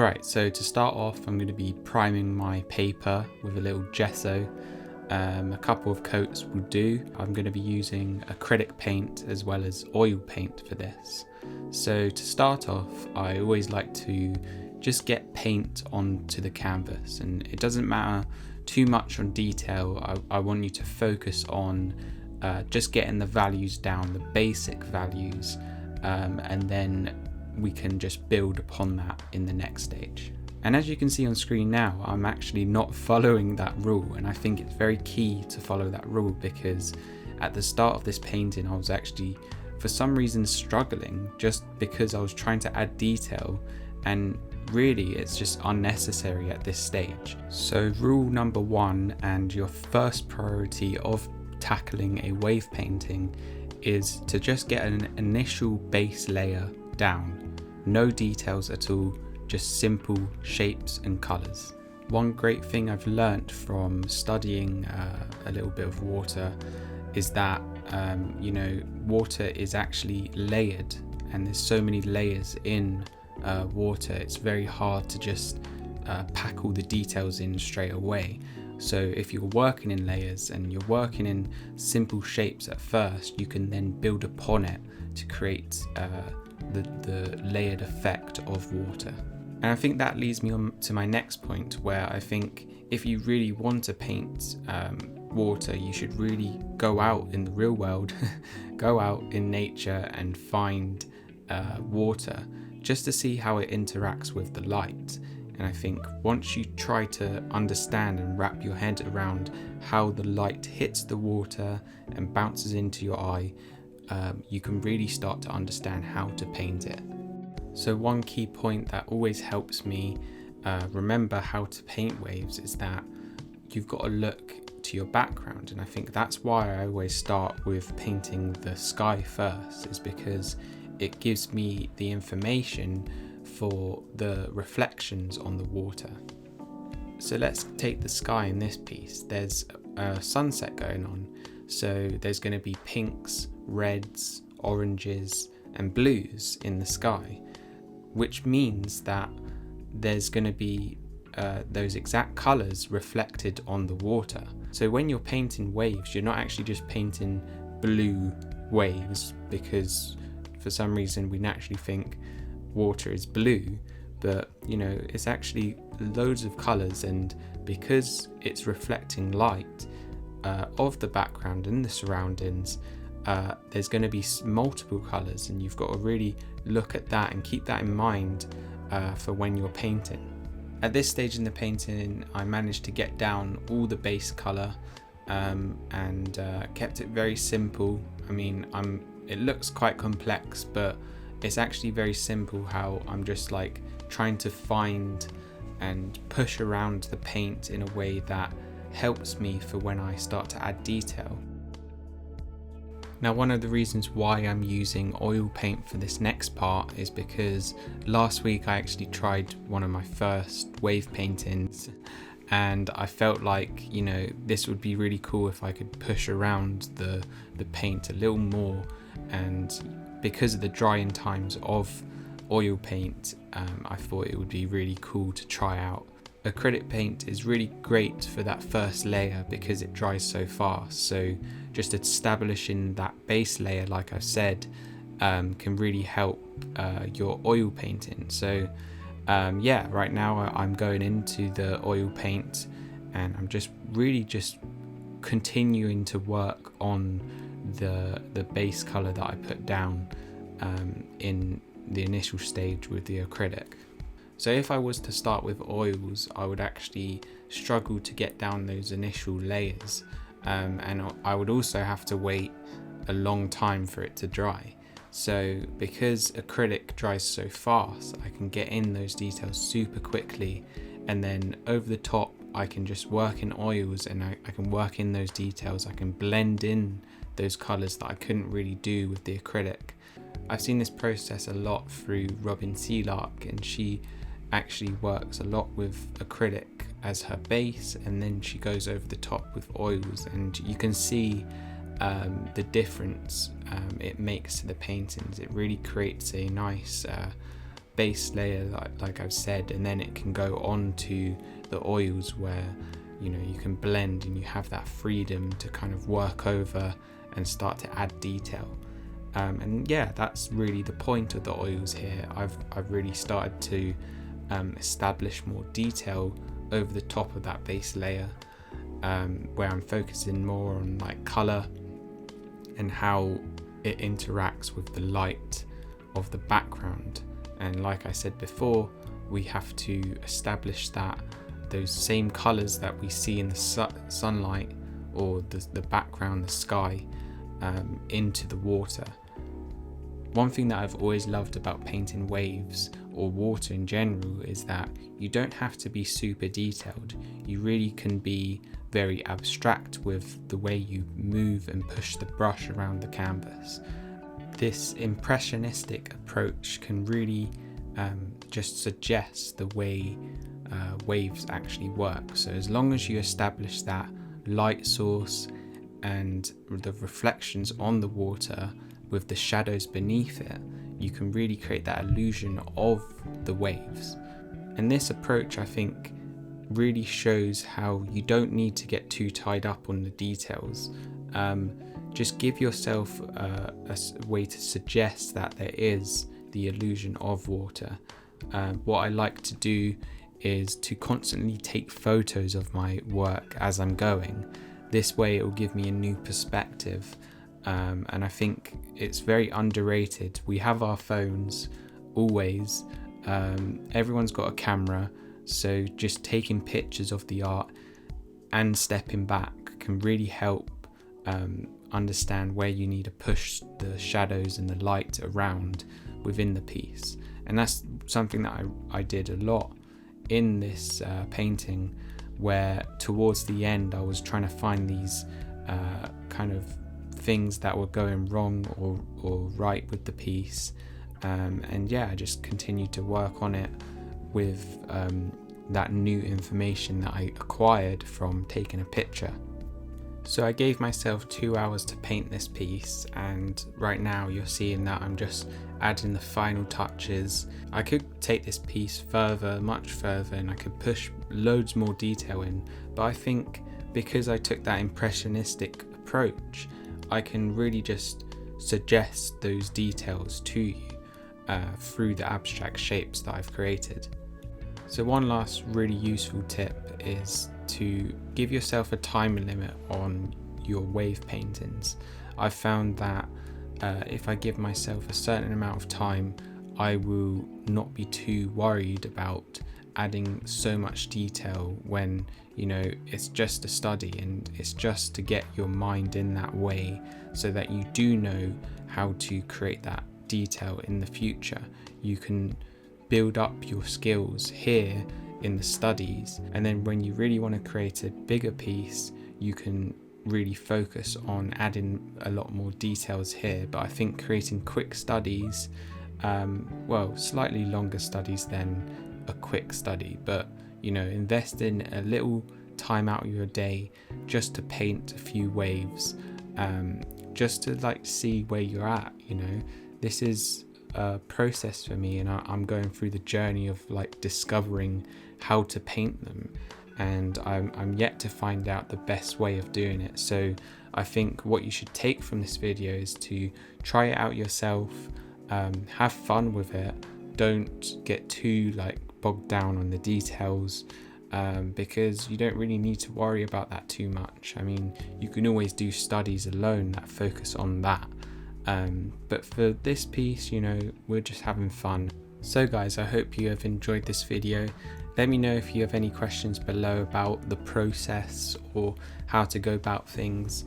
Alright, so to start off, I'm going to be priming my paper with a little gesso. A couple of coats will do. I'm going to be using acrylic paint as well as oil paint for this. So to start off, I always like to just get paint onto the canvas, and it doesn't matter too much on detail. I want you to focus on just getting the values down, the basic values, and then we can just build upon that in the next stage. And as you can see on screen now, I'm actually not following that rule, and I think it's very key to follow that rule, because at the start of this painting I was actually for some reason struggling just because I was trying to add detail, and really it's just unnecessary at this stage. So rule number 1, and your first priority of tackling a wave painting, is to just get an initial base layer down. No details at all, just simple shapes and colours. One great thing I've learnt from studying a little bit of water is that water is actually layered, and there's so many layers in water. It's very hard to just pack all the details in straight away. So if you're working in layers and you're working in simple shapes at first, you can then build upon it to create the layered effect of water. And I think that leads me on to my next point, where I think if you really want to paint water, you should really go out in the real world, go out in nature and find water, just to see how it interacts with the light. And I think once you try to understand and wrap your head around how the light hits the water and bounces into your eye, you can really start to understand how to paint it. So one key point that always helps me remember how to paint waves is that you've got to look to your background, and I think that's why I always start with painting the sky first, is because it gives me the information for the reflections on the water. So let's take the sky in this piece. There's a sunset going on, so there's going to be pinks, reds, oranges and blues in the sky, which means that there's going to be those exact colours reflected on the water. So when you're painting waves, you're not actually just painting blue waves, because for some reason we naturally think water is blue, but it's actually loads of colours, and because it's reflecting light of the background and the surroundings, there's going to be multiple colours, and you've got to really look at that and keep that in mind for when you're painting. At this stage in the painting, I managed to get down all the base colour and kept it very simple. I mean, it looks quite complex, but it's actually very simple how I'm just like trying to find and push around the paint in a way that helps me for when I start to add detail. Now, one of the reasons why I'm using oil paint for this next part is because last week I actually tried one of my first wave paintings, and I felt like, this would be really cool if I could push around the paint a little more. And because of the drying times of oil paint, I thought it would be really cool to try out. Acrylic paint is really great for that first layer because it dries so fast, so just establishing that base layer, like I've said, can really help your oil painting. So right now I'm going into the oil paint, and I'm just continuing to work on the base color that I put down in the initial stage with the acrylic. So if I was to start with oils, I would actually struggle to get down those initial layers, and I would also have to wait a long time for it to dry. So because acrylic dries so fast, I can get in those details super quickly, and then over the top I can just work in oils, and I can work in those details. I can blend in those colours that I couldn't really do with the acrylic. I've seen this process a lot through Robin Sealark, and she actually works a lot with acrylic as her base, and then she goes over the top with oils, and you can see the difference it makes to the paintings. It really creates a nice base layer like I've said, and then it can go on to the oils where you can blend and you have that freedom to kind of work over and start to add detail. And yeah, that's really the point of the oils here. I've really started to establish more detail over the top of that base layer, where I'm focusing more on like color and how it interacts with the light of the background. And like I said before, we have to establish that those same colors that we see in the sunlight or the background, the sky, into the water. One thing that I've always loved about painting waves or water in general is that you don't have to be super detailed. You really can be very abstract with the way you move and push the brush around the canvas. This impressionistic approach can really just suggest the way waves actually work. So as long as you establish that light source and the reflections on the water with the shadows beneath it, you can really create that illusion of the waves. And this approach, I think, really shows how you don't need to get too tied up on the details. Just give yourself a way to suggest that there is the illusion of water. What I like to do is to constantly take photos of my work as I'm going. This way it will give me a new perspective, and I think it's very underrated. We have our phones always, everyone's got a camera, so just taking pictures of the art and stepping back can really help understand where you need to push the shadows and the light around within the piece. And that's something that I did a lot in this painting, where towards the end I was trying to find these kind of things that were going wrong or right with the piece, and yeah, I just continued to work on it with that new information that I acquired from taking a picture. So I gave myself 2 hours to paint this piece, and right now you're seeing that I'm just adding the final touches. I could take this piece further, much further, and I could push loads more detail in, but I think because I took that impressionistic approach, I can really just suggest those details to you through the abstract shapes that I've created. So one last really useful tip is to give yourself a time limit on your wave paintings. I've found that if I give myself a certain amount of time, I will not be too worried about adding so much detail when it's just a study and it's just to get your mind in that way so that you do know how to create that detail in the future. You can build up your skills here in the studies, and then when you really want to create a bigger piece, you can really focus on adding a lot more details here. But I think creating quick studies, slightly longer studies than a quick study, but invest in a little time out of your day just to paint a few waves, just to see where you're at. This is a process for me, and I'm going through the journey of discovering how to paint them, and I'm yet to find out the best way of doing it. So I think what you should take from this video is to try it out yourself, have fun with it, don't get too bogged down on the details, because you don't really need to worry about that too much. I mean, you can always do studies alone that focus on that, but for this piece, we're just having fun. So guys, I hope you have enjoyed this video. Let me know if you have any questions below about the process or how to go about things.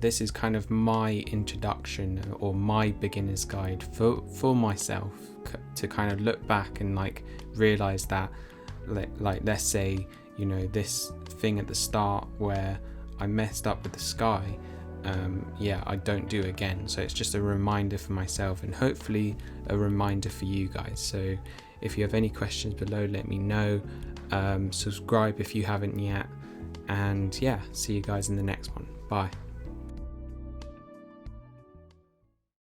This is kind of my introduction or my beginner's guide for myself to kind of look back and realize that let's say this thing at the start where I messed up with the sky, I don't do again. So it's just a reminder for myself and hopefully a reminder for you guys. So if you have any questions below, let me know. Subscribe if you haven't yet, and yeah, see you guys in the next one. Bye.